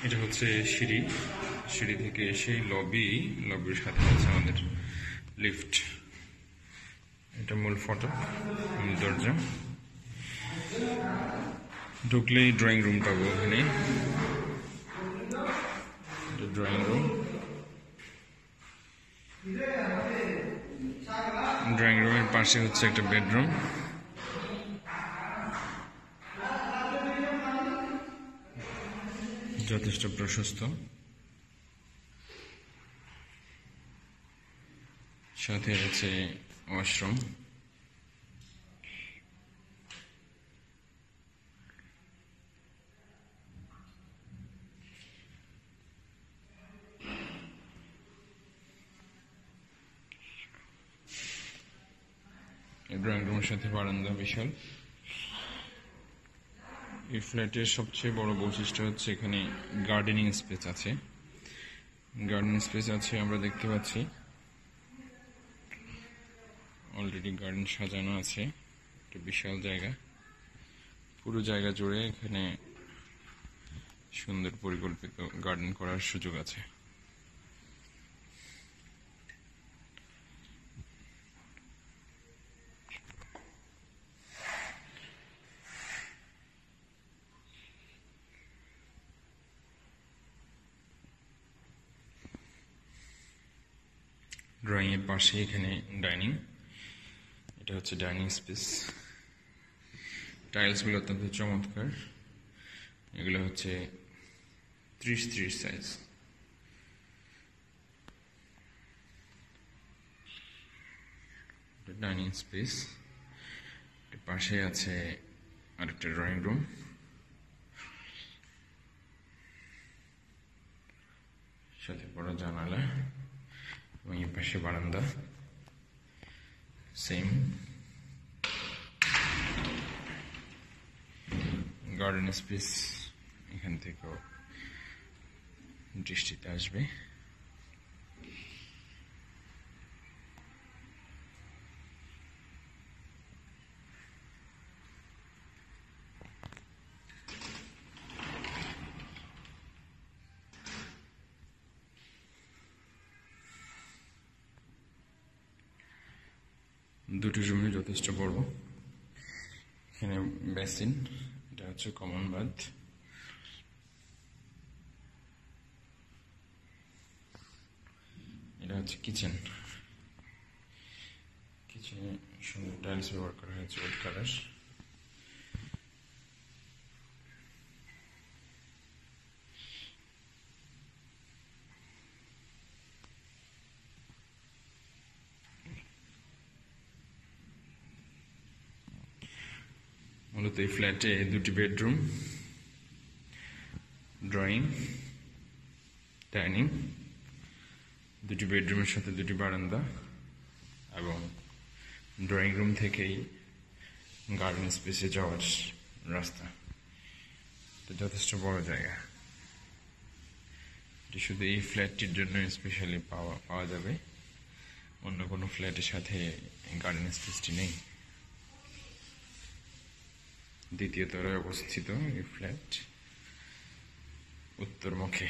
এটা হচ্ছে সিঁড়ি, সিঁড়ি থেকে সেই লবির সাথে আছে আমাদের লিফট। এটা মূল ফটক, মূল দরজা। ঢুকলেই ড্রয়িং রুম পাবো ওখানে। ড্রয়িং রুম, ড্রয়িং রুমের পাশে হচ্ছে একটা বেডরুম। যথেষ্ট প্রশস্ত, সাথে আছে ওয়াশরুম। ড্রয়িং রুমের সাথে বারান্দা বিশাল। এই ফ্ল্যাটের সবচেয়ে বড় বৈশিষ্ট্য হচ্ছে এখানে গার্ডেনিং স্পেস আছে। গার্ডেনিং স্পেস আছে, আমরা দেখতে পাচ্ছি অলরেডি গার্ডেন সাজানো আছে। একটা বিশাল জায়গা, পুরো জায়গা জুড়ে এখানে সুন্দর পরিকল্পিত গার্ডেন করার সুযোগ আছে। ড্রয়িং এর পাশে এখানে ডাইনিং। এটা হচ্ছে ডাইনিং স্পেস। টাইলস গুলো অত্যন্ত চমৎকার। এগুলো হচ্ছে 30-30 সাইজ। ডাইনিং স্পেস, পাশে আছে আরেকটা ড্রয়িং রুম, সাথে বড় জানালা এবং এই পাশে বারান্দা। সেম গার্ডেন স্পেস, এখান থেকেও দৃষ্টিতে আসবে। দুটি রুমই যথেষ্ট বড়। এখানে বেসিন, এটা হচ্ছে কমন বাথ। এটা হচ্ছে কিচেন। কিচেনে সুন্দর টাইলস ব্যবহার করা হয়েছে, হোয়াইট কালার। মূলত এই ফ্ল্যাটে দুটি বেডরুম, ড্রয়িং, ডাইনিং, দুটি বেডরুমের সাথে দুটি বারান্দা এবং ড্রয়িং রুম থেকেই গার্ডেন স্পেসে যাওয়ার রাস্তা। এটা যথেষ্ট বড় জায়গা। এটি শুধু এই ফ্ল্যাটটির জন্য স্পেশালি পাওয়া যাবে, অন্য কোনো ফ্ল্যাটের সাথে গার্ডেন স্পেসটি নেই। দ্বিতীয় তলায় অবস্থিত এই ফ্ল্যাট উত্তরমুখী।